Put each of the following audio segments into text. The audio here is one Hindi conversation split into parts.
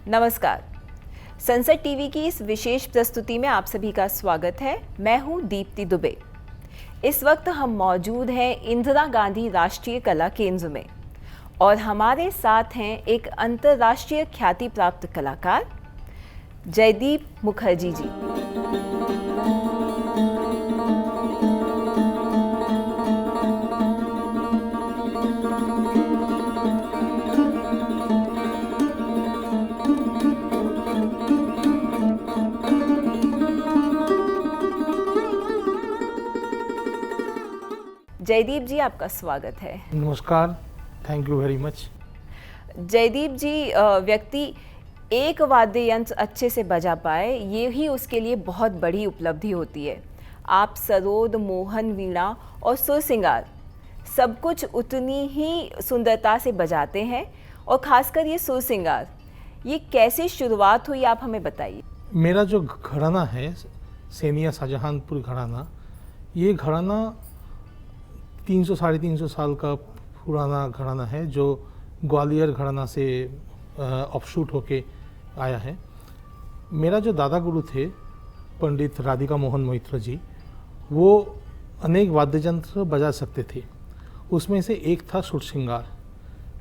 नमस्कार। सनसेट टीवी की इस विशेष प्रस्तुति में आप सभी का स्वागत है। मैं हूं दीप्ति दुबे। इस वक्त हम मौजूद हैं इंदिरा गांधी राष्ट्रीय कला केंद्र में और हमारे साथ हैं एक अंतर्राष्ट्रीय ख्याति प्राप्त कलाकार जयदीप मुखर्जी जी। जयदीप जी, आपका स्वागत है। नमस्कार, thank you very much. Jaideep ji, व्यक्ति एक वाद्य यंत्र अच्छे से बजा पाए, ये ही उसके लिए बहुत बड़ी उपलब्धि होती है। आप सरोद, मोहन, वीणा और सुरसिंगार सब कुछ उतनी ही सुंदरता से बजाते हैं और खासकर ये सुरसिंगार, ये कैसे शुरुआत हुई आप हमें बताइए। मेरा जो घराना है सेनिया शाहजहानपुर घराना, ये घराना 300-350 साल का पुराना घराना है जो ग्वालियर घराना से ऑफशूट होके आया है। मेरा जो दादा गुरु थे पंडित राधिका मोहन मोहित्र जी, वो अनेक वाद्य यंत्र बजा सकते थे। उसमें से एक था सुरसिंगार।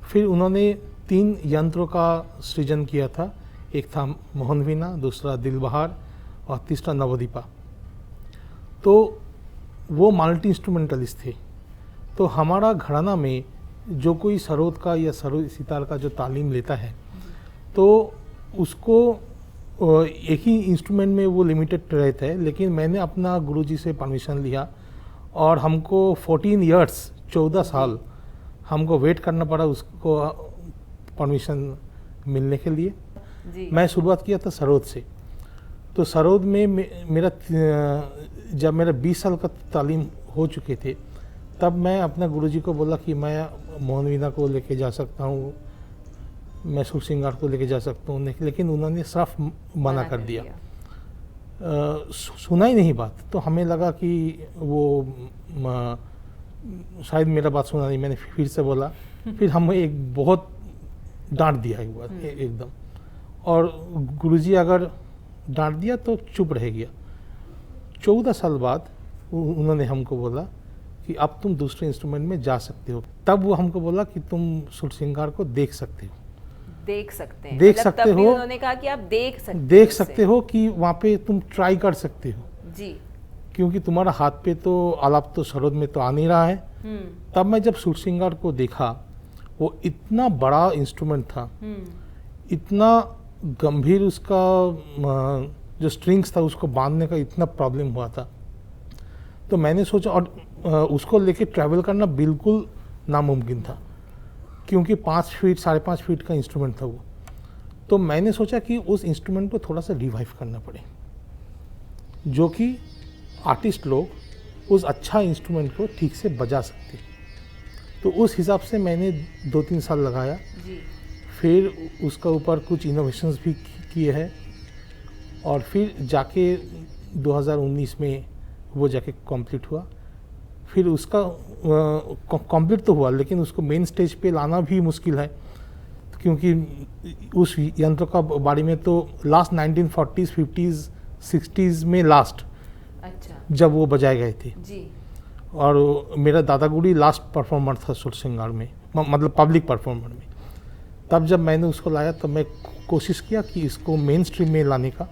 फिर उन्होंने 3 यंत्रों का सृजन किया था। एक था मोहन वीणा, दूसरा दिलबहार और तीसरा नवदीपा। तो वो मल्टी इंस्ट्रूमेंटलिस्ट थे। तो हमारा घराना में जो कोई सरोद का या सरोद सितार का जो तालीम लेता है, तो उसको एक ही इंस्ट्रूमेंट में वो लिमिटेड रहता है। लेकिन मैंने अपना गुरुजी से परमिशन लिया और हमको 14 इयर्स 14 साल हमको वेट करना पड़ा उसको परमिशन मिलने के लिए जी। मैं शुरुआत किया था सरोद से। तो सरोद में मेरा जब मेरा 20 साल का तालीम हो चुके थे, तब मैं अपना गुरुजी को बोला कि मैं मोहन वीणा को लेके जा सकता हूँ, मैं सुरसिंगार को लेके जा सकता हूँ, लेकिन उन्होंने साफ मना कर दिया। सुना ही नहीं बात। तो हमें लगा कि वो शायद मेरा बात सुना नहीं। मैंने फिर से बोला, फिर हमें एक बहुत डांट दिया एक बार एकदम। और गुरुजी अगर डांट दिया तो चुप रह गया। 14 साल बाद उन्होंने हमको बोला कि अब तुम दूसरे इंस्ट्रूमेंट में जा सकते हो। तब वो हमको बोला कि तुम सुरसिंगार को देख सकते हो। देख सकते हैं, देख सकते हो। उन्होंने कहा कि आप देख सकते हो कि वहाँ पे तुम ट्राई कर सकते हो जी, क्योंकि तुम्हारा हाथ पे तो आलाप तो सरोद में तो आ नहीं रहा है। तब मैं जब सुरसिंगार को देखा, वो इतना बड़ा इंस्ट्रूमेंट था, इतना गंभीर, उसका जो स्ट्रिंग्स था उसको बांधने का इतना प्रॉब्लम हुआ था। तो मैंने सोचा, और उसको लेके ट्रैवल करना बिल्कुल नामुमकिन था क्योंकि 5 फीट 5.5 फीट का इंस्ट्रूमेंट था वो। तो मैंने सोचा कि उस इंस्ट्रूमेंट को थोड़ा सा रिवाइव करना पड़े, जो कि आर्टिस्ट लोग उस अच्छा इंस्ट्रूमेंट को ठीक से बजा सकते। तो उस हिसाब से मैंने 2-3 साल लगाया जी। फिर उसका ऊपर कुछ इनोवेशंस भी किए हैं और फिर जाके 2019 में वो जाके कंप्लीट हुआ। फिर उसका कंप्लीट तो हुआ, लेकिन उसको मेन स्टेज पे लाना भी मुश्किल है क्योंकि उस यंत्र का बारे में तो लास्ट 1940s 50s 60s में लास्ट जब वो बजाए गए थे जी। और मेरा दादा गुरु लास्ट परफॉर्मर था सुरसिंगार में, मतलब पब्लिक परफॉर्मर में। तब जब मैंने उसको लाया तब मैं कोशिश किया कि इसको मेन स्ट्रीम में लाने का,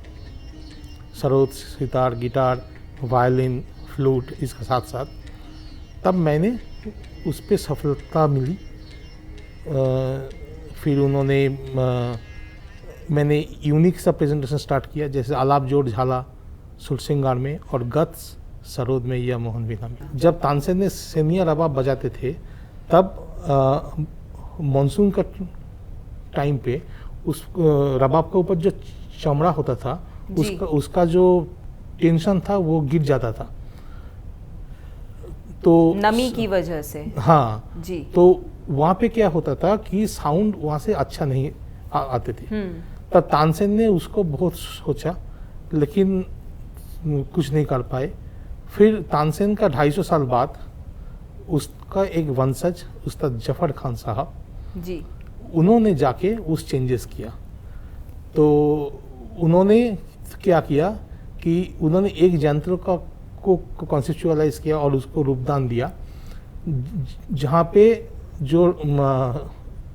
sarod, sitar, guitar, violin, flute, इसके साथ साथ। तब मैंने उस पर सफलता मिली। फिर उन्होंने मैंने यूनिक सा प्रेजेंटेशन स्टार्ट किया, जैसे आलाप, जोड़, झाला सुरसिंगार में और गत्स सरोद में या मोहन वीणा में। जब तानसेन ने सेनिया रबाब बजाते थे, तब मानसून का टाइम पे उस रबाब के ऊपर जो चमड़ा होता था उसका जो टेंशन था वो गिर जाता था, तो नमी की वजह से। हाँ जी। तो वहाँ पे क्या होता था कि साउंड वहाँ से अच्छा नहीं आते थे। तब तानसेन ने उसको बहुत सोचा, लेकिन कुछ नहीं कर पाए। फिर तानसेन का 250 साल बाद उसका एक वंशज उस्ताद जफर खान साहब जी, उन्होंने जाके उस चेंजेस किया। तो उन्होंने क्या किया कि उन्होंने एक यंत्र को कॉन्सेप्चुअलाइज किया और उसको रूपदान दिया, जहाँ पे जो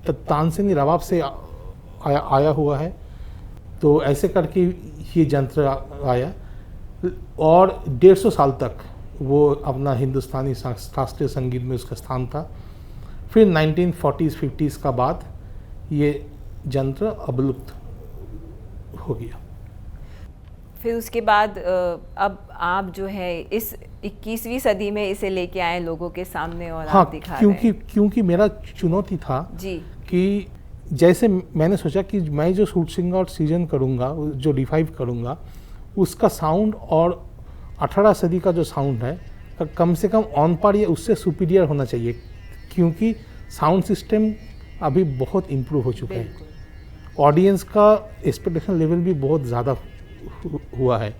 तानसेनी रवाब से आया हुआ है, तो ऐसे करके ये यंत्र आया और 150 साल तक वो अपना हिंदुस्तानी शास्त्रीय संगीत में उसका स्थान था। फिर 1940s 50s का बाद ये यंत्र अवलुप्त हो गया। फिर उसके बाद अब आप जो है इस 21वीं सदी में इसे लेके आए लोगों के सामने और हाँ, आप दिखा रहे हैं। क्योंकि मेरा चुनौती था जी कि जैसे मैंने सोचा कि मैं जो सूट सिंगर सीजन करूँगा, जो रिवाइव करूँगा, उसका साउंड और 18 सदी का जो साउंड है कम से कम ऑन पार या उससे सुपीरियर होना चाहिए, क्योंकि साउंड सिस्टम अभी बहुत इम्प्रूव हो चुका है, ऑडियंस का एक्सपेक्टेशन लेवल भी बहुत ज़्यादा हुआ है।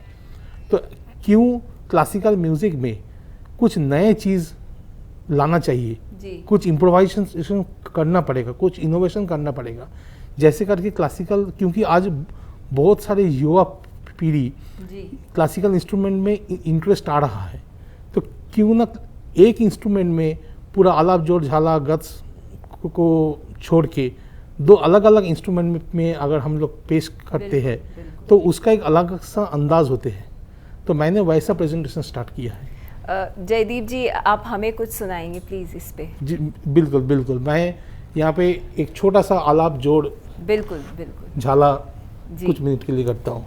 तो क्यों क्लासिकल म्यूज़िक में कुछ नए चीज़ लाना चाहिए जी। कुछ इम्प्रोवाइजेशन करना पड़ेगा, कुछ इनोवेशन करना पड़ेगा, जैसे करके क्लासिकल, क्योंकि आज बहुत सारे युवा पीढ़ी क्लासिकल इंस्ट्रूमेंट में इंटरेस्ट आ रहा है, तो क्यों ना एक इंस्ट्रूमेंट में पूरा आलाप जोड़ झाला गत्स को छोड़ के दो अलग अलग इंस्ट्रूमेंट में अगर हम लोग पेश करते हैं तो उसका एक अलग सा अंदाज होते हैं। तो मैंने वैसा प्रेजेंटेशन स्टार्ट किया है। जयदीप जी, आप हमें कुछ सुनाएंगे प्लीज़ इस पे? जी बिल्कुल बिल्कुल, मैं यहाँ पे एक छोटा सा आलाप जोड़ बिल्कुल बिल्कुल झाला कुछ मिनट के लिए करता हूँ।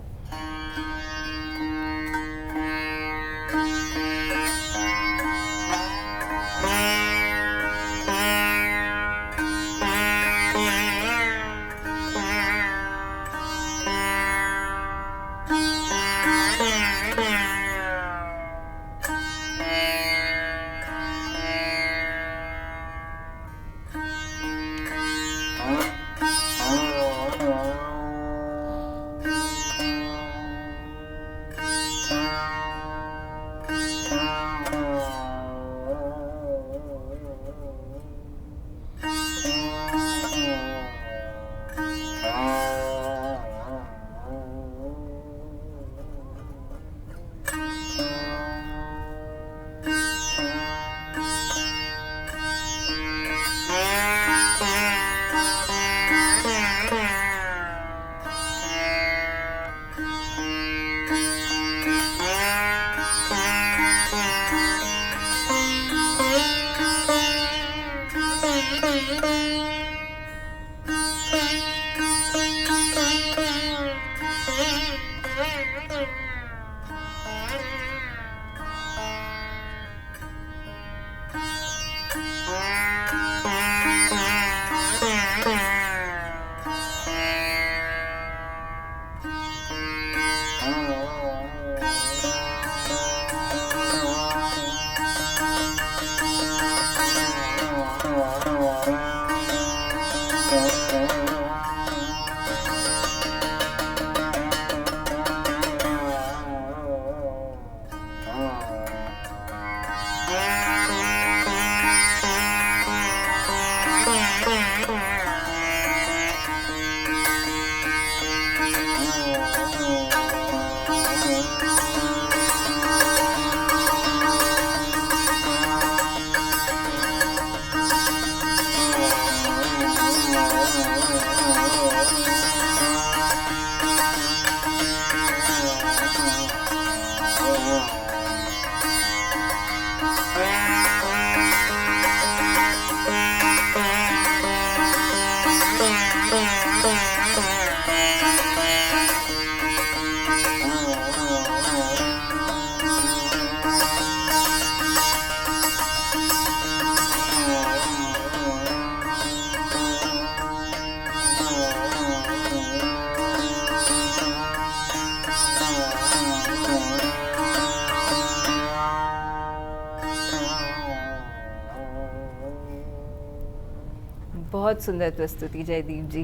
बहुत सुंदर प्रस्तुति जयदीप जी,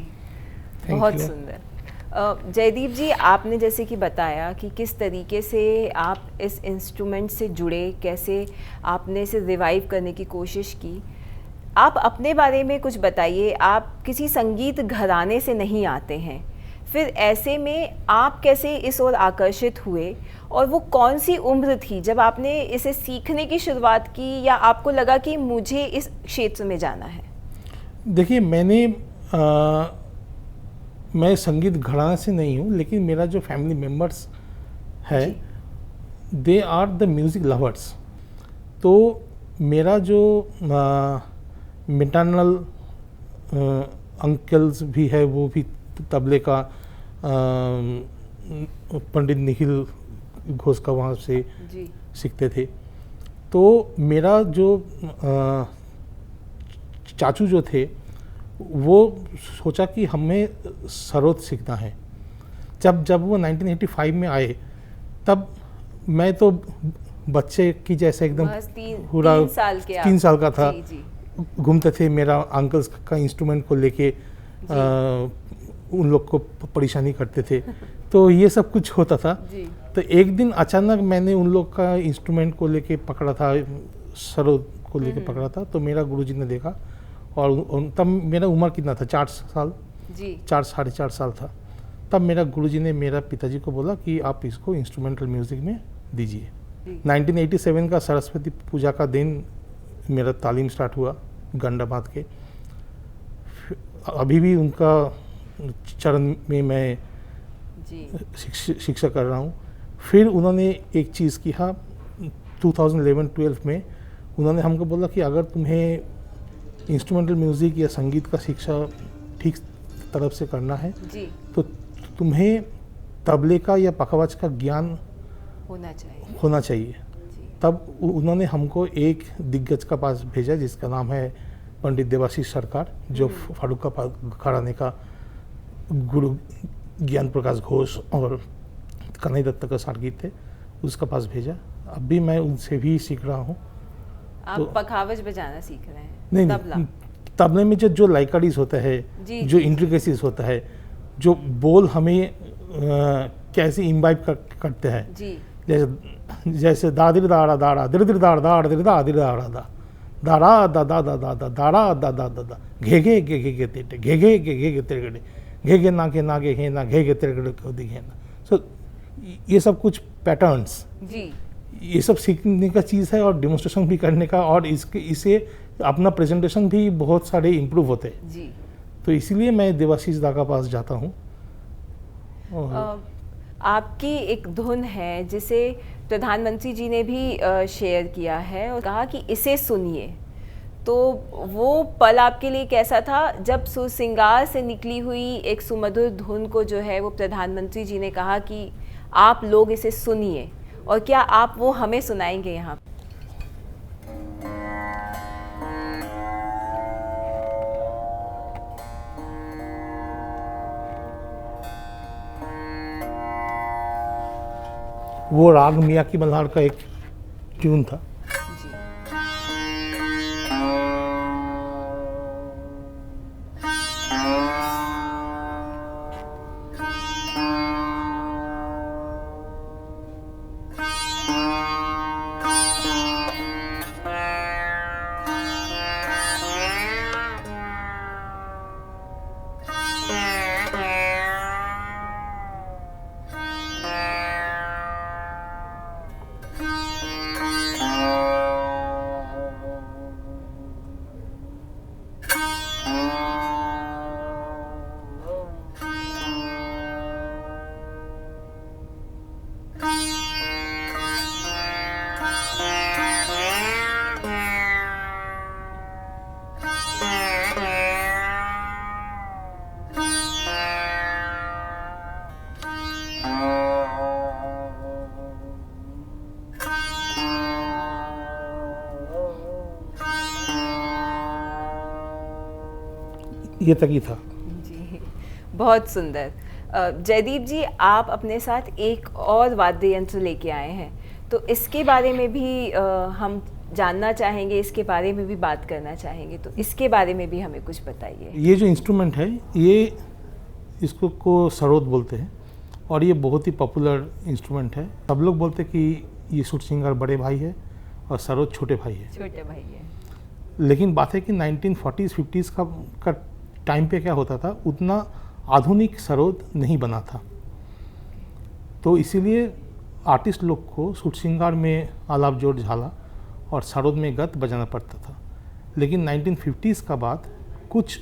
Thank बहुत you. सुंदर। जयदीप जी, आपने जैसे कि बताया कि किस तरीके से आप इस इंस्ट्रूमेंट से जुड़े, कैसे आपने इसे रिवाइव करने की कोशिश की। आप अपने बारे में कुछ बताइए। आप किसी संगीत घराने से नहीं आते हैं, फिर ऐसे में आप कैसे इस ओर आकर्षित हुए, और वो कौन सी उम्र थी जब आपने इसे सीखने की शुरुआत की, या आपको लगा कि मुझे इस क्षेत्र में जाना है? देखिए, मैं संगीत घराने से नहीं हूँ, लेकिन मेरा जो फैमिली मेम्बर्स है they are the music lovers. तो मेरा जो मिटरनल अंकल्स भी है वो भी तबले का पंडित निखिल घोष का वहाँ से सीखते थे। तो मेरा जो चाचू जो थे वो सोचा कि हमें सरोद सीखना है। जब वो 1985 में आए तब मैं तो बच्चे की जैसे एकदम पूरा 3 साल का था। घूमते थे, मेरा अंकल्स का इंस्ट्रूमेंट को लेके उन लोग को परेशानी करते थे। तो ये सब कुछ होता था। तो एक दिन अचानक मैंने उन लोग का इंस्ट्रूमेंट को लेके पकड़ा था, सरोद को लेके पकड़ा था। तो मेरा गुरुजी ने देखा, और तब मेरा उम्र कितना था, 4 साल, 4-4.5 साल था। तब मेरा गुरुजी ने मेरा पिताजी को बोला कि आप इसको इंस्ट्रूमेंटल म्यूज़िक में दीजिए। 1987 का सरस्वती पूजा का दिन मेरा तालीम स्टार्ट हुआ गंडाबाद के। अभी भी उनका चरण में मैं शिक्षा कर रहा हूँ। फिर उन्होंने एक चीज़ किया 2011-12 में, उन्होंने हमको बोला कि अगर तुम्हें इंस्ट्रूमेंटल म्यूज़िक या संगीत का शिक्षा ठीक तरफ से करना है तो तुम्हें तबले का या पखवाज का ज्ञान होना चाहिए। तब उन्होंने हमको एक दिग्गज का पास भेजा जिसका नाम है पंडित देवाशीष सरकार, जो फारूक का घराने का गुरु ज्ञान प्रकाश घोष और कन्हैया दत्त का सारगीत थे, उसका पास भेजा। अब भी मैं उनसे भी सीख रहा हूँ। आप तो पखावज बजाना सीख रहे हैं? नहीं, तबले में जो लाइकाडीज होता है, जो इंट्रिकेसीज होता है, जो बोल हमें कैसे इम्बाइब करते हैं, जैसे दादिर दाड़ा दाड़ा दिर दिर दाड़ दाड़ दिर दा दिर दाड़ा दा दाड़ा दा दा दा दा दा दाड़ा दा दा दा दा घे घे गे गे गे तेटे घे घे गे गे गे तेरे गड़े घे गे ना गे हे ना घे गे तेरे गड़े को दिखे ना। सो ये सब कुछ पैटर्न्स, ये सब सीखने का चीज़ है, और डेमोन्स्ट्रेशन भी करने का, और इसे अपना प्रेजेंटेशन भी बहुत सारे इम्प्रूव होते हैं। तो इसीलिए मैं देवाशीष दा का पास जाता हूँ। आपकी एक धुन है जिसे प्रधानमंत्री जी ने भी शेयर किया है और कहा कि इसे सुनिए। तो वो पल आपके लिए कैसा था जब सुरसिंगार से निकली हुई एक सुमधुर धुन को जो है वो प्रधानमंत्री जी ने कहा कि आप लोग इसे सुनिए, और क्या आप वो हमें सुनाएंगे यहाँ? वो राग मियाँ की मल्हार का एक ट्यून था। ये तक ही था जी। बहुत सुंदर। जयदीप जी, आप अपने साथ एक और वाद्य यंत्र लेके आए हैं, तो इसके बारे में भी हम जानना चाहेंगे, इसके बारे में भी बात करना चाहेंगे। तो इसके बारे में भी हमें कुछ बताइए। ये जो इंस्ट्रूमेंट है, ये इसको को सरोद बोलते हैं, और ये बहुत ही पॉपुलर इंस्ट्रूमेंट है। सब लोग बोलते हैं कि ये सुरसिंगार बड़े भाई है और सरोद छोटे भाई है। छोटे भाई है। लेकिन बात है कि 1940s 50s का टाइम पे क्या होता था, उतना आधुनिक सरोद नहीं बना था। तो इसीलिए आर्टिस्ट लोग को सूट श्रृंगार में आलाप जोड़ झाला और सरोद में गत बजाना पड़ता था। लेकिन 1950s का बाद कुछ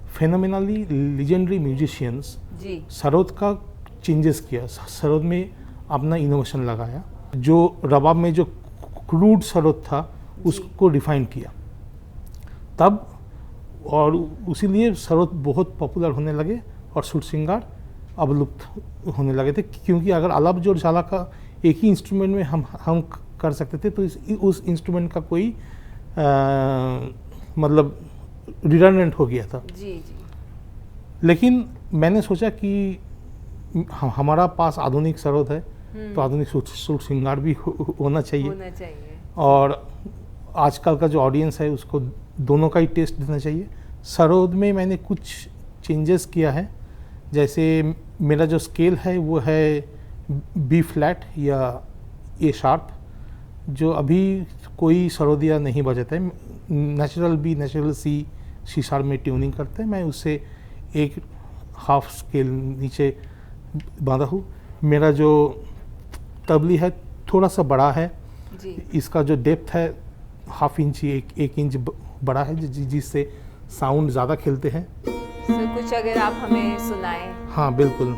फेनोमेनली लीजेंडरी म्यूजिशियंस सरोद का चेंजेस किया, सरोद में अपना इनोवेशन लगाया, जो रबाब में जो क्रूड सरोद था उसको रिफाइन किया तब, और उसीलिए सरोद बहुत पॉपुलर होने लगे और सूट श्रृंगार अब लुप्त होने लगे थे। क्योंकि अगर आलाप जोड़ झाला का एक ही इंस्ट्रूमेंट में हम कर सकते थे तो उस इंस्ट्रूमेंट का कोई मतलब रिडंडेंट हो गया था। जी। लेकिन मैंने सोचा कि हमारा पास आधुनिक सरोद है तो आधुनिक सूट श्रृंगार भी होना चाहिए और आजकल का जो ऑडियंस है उसको दोनों का ही टेस्ट देना चाहिए। सरोद में मैंने कुछ चेंजेस किया है, जैसे मेरा जो स्केल है वो है बी फ्लैट या ए शार्प, जो अभी कोई सरोदिया नहीं बजाता है। Natural B, natural C sharp में ट्यूनिंग करते हैं, मैं उससे एक हाफ स्केल नीचे बांधा हूँ। मेरा जो तबली है थोड़ा सा बड़ा है जी। इसका जो डेप्थ है हाफ इंच, एक इंच बड़ा है, जिससे साउंड ज़्यादा खेलते हैं। सर कुछ अगर आप हमें सुनाएं। हाँ बिल्कुल।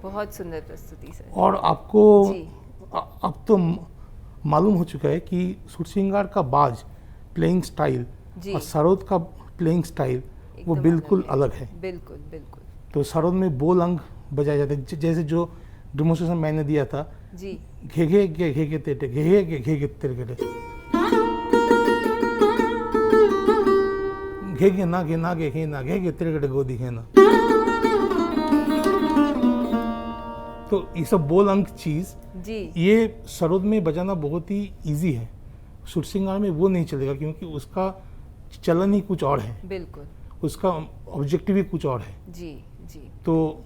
बहुत सुंदर प्रस्तुति सर। और आपको अब तो मालूम हो चुका है कि सूट श्रृंगार का बाज प्लेइंग स्टाइल और सरोद का प्लेइंग स्टाइल वो बिल्कुल अलग है। बिल्कुल बिल्कुल। तो सरोद में बोल अंग बजाए जाते हैं, जैसे जो डेमोन्स्ट्रेशन मैंने दिया था जी, घे घे घे घे घे तेटे घे घे घे घे तेरे घे घे घे ना घे ना घे घे ना घे घे तेरे घे गोदी घे ना। तो ये सब बोल अंक चीज जी, ये सरोद में बजाना बहुत ही इजी है, सूट श्रृंगार में वो नहीं चलेगा क्योंकि उसका चलन ही कुछ और है। बिल्कुल। उसका ऑब्जेक्टिव ही कुछ और है। जी जी। तो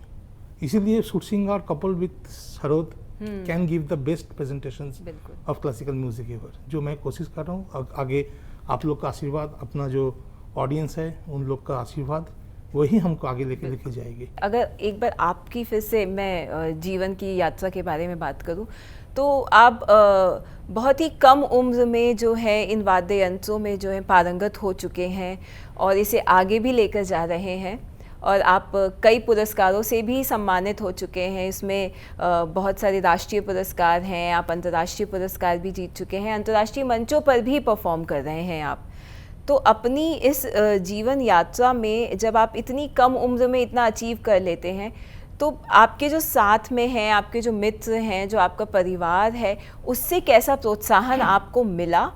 इसीलिए सूट श्रृंगार couple with sarod can give the best presentations of classical music ever, जो मैं कोशिश कर रहा हूँ। आगे आप लोग का आशीर्वाद, अपना जो ऑडियंस है उन लोग का आशीर्वाद, वही हमको आगे लेके जाएगी। अगर एक बार आपकी फिर से मैं जीवन की यात्रा के बारे में बात करूं तो आप बहुत ही कम उम्र में जो है इन वाद्य यंत्रों में जो है पारंगत हो चुके हैं और इसे आगे भी लेकर जा रहे हैं और आप कई पुरस्कारों से भी सम्मानित हो चुके हैं। इसमें बहुत सारे राष्ट्रीय पुरस्कार हैं, आप अंतर्राष्ट्रीय पुरस्कार भी जीत चुके हैं, अंतर्राष्ट्रीय मंचों पर भी परफॉर्म कर रहे हैं आप। तो अपनी इस जीवन यात्रा में जब आप इतनी कम उम्र में इतना अचीव कर लेते हैं, तो आपके जो साथ में हैं, आपके जो मित्र हैं, जो आपका परिवार है, उससे कैसा प्रोत्साहन आपको मिला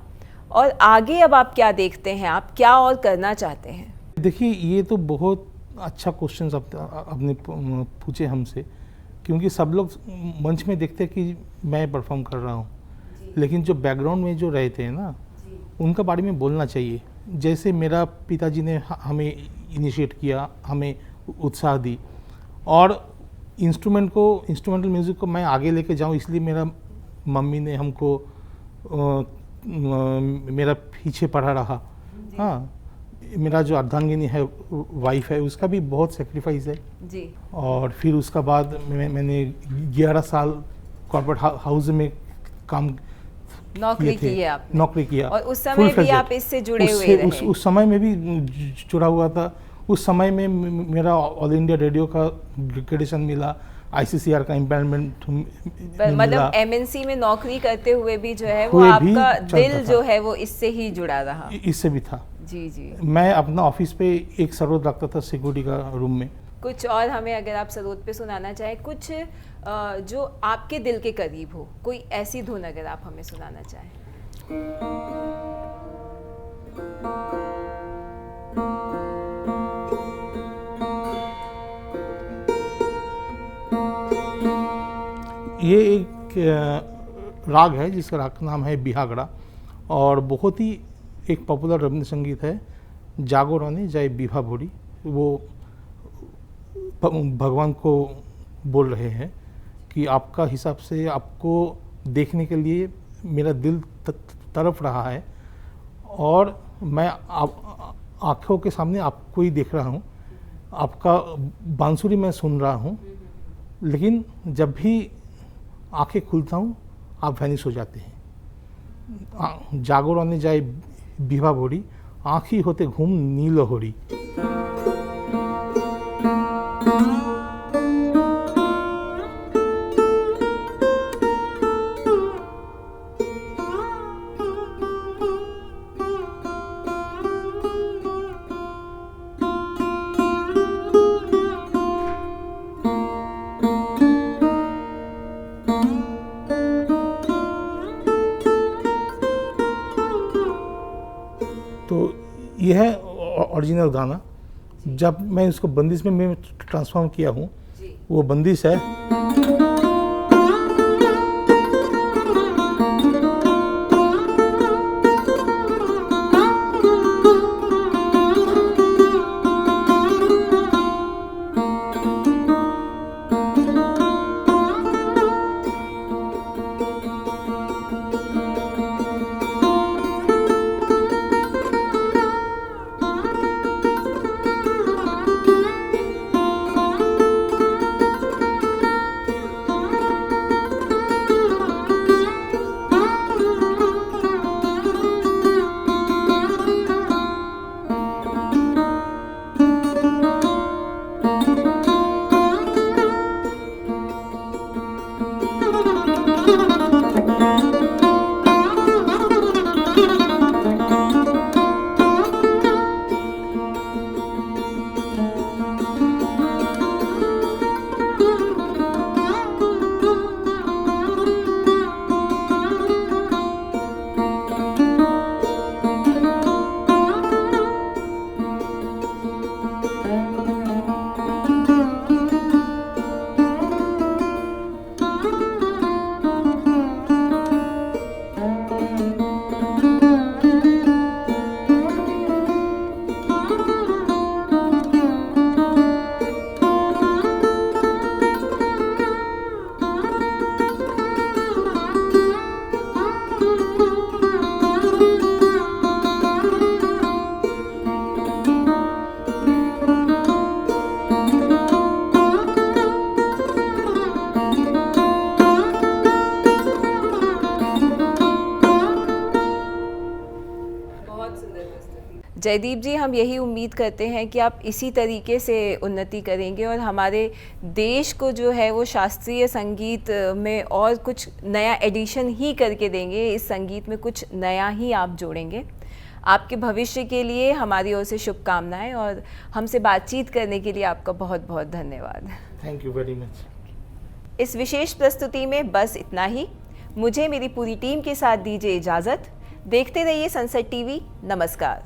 और आगे अब आप क्या देखते हैं, आप क्या और करना चाहते हैं? देखिए, ये तो बहुत अच्छा क्वेश्चन आपने पूछे हमसे, क्योंकि सब लोग मंच में देखते हैं कि मैं परफॉर्म कर रहा हूँ, लेकिन जो बैकग्राउंड में जो रहते हैं ना, उनका बारे में बोलना चाहिए। जैसे मेरा पिताजी ने हमें इनिशिएट किया, हमें उत्साह दी, और इंस्ट्रूमेंटल म्यूज़िक को मैं आगे लेके जाऊँ, इसलिए मेरा मम्मी ने हमको मेरा पीछे पड़ा रहा। हाँ, मेरा जो अर्धांगिनी है, वाइफ है, उसका भी बहुत सेक्रीफाइस है जी। और फिर उसका बाद मैंने 11 साल कॉर्पोरेट हाउस में काम नौकरी की है आपने। नौकरी किया, और उस समय भी आप इससे जुड़े हुए रहे। उस समय में भी जुड़ा हुआ था। उस समय में मेरा ऑल इंडिया रेडियो का ग्रेडेशन मिला, ICCR का एम्पावरमेंट मिला। मतलब MNC में नौकरी करते हुए भी जो है वो आपका दिल जो है वो इससे ही जुड़ा रहा। इससे भी था। जी जी। मैं अपना ऑफिस पे एक सरोद रखता था सिक्योरिटी का रूम में। कुछ और हमें अगर आप सरोद पे सुनाना चाहें, कुछ जो आपके दिल के करीब हो, कोई ऐसी धुन अगर आप हमें सुनाना चाहें। ये एक राग है जिसका राग का नाम है बिहागड़ा, और बहुत ही एक पॉपुलर रविंद्र संगीत है। जागो रानी जय बिभा भोरी, वो भगवान को बोल रहे हैं कि आपका हिसाब से आपको देखने के लिए मेरा दिल तरफ रहा है, और मैं आँखों के सामने आपको ही देख रहा हूँ, आपका बांसुरी मैं सुन रहा हूँ, लेकिन जब भी आंखें खुलता हूँ आप वैनिश हो जाते हैं। जागो रानी जाए बिभा भोरी, आँखी होते घूम नील होरी। तो यह है ओरिजिनल गाना। जब मैं इसको बंदिश में मैं ट्रांसफॉर्म किया हूँ, वो बंदिश है। जयदीप जी, हम यही उम्मीद करते हैं कि आप इसी तरीके से उन्नति करेंगे और हमारे देश को जो है वो शास्त्रीय संगीत में और कुछ नया एडिशन ही करके देंगे, इस संगीत में कुछ नया ही आप जोड़ेंगे। आपके भविष्य के लिए हमारी ओर से शुभकामनाएं और हमसे बातचीत करने के लिए आपका बहुत बहुत धन्यवाद। Thank you very much. इस विशेष प्रस्तुति में बस इतना ही। मुझे मेरी पूरी टीम के साथ दीजिए इजाज़त। देखते रहिए सनसेट टीवी। नमस्कार।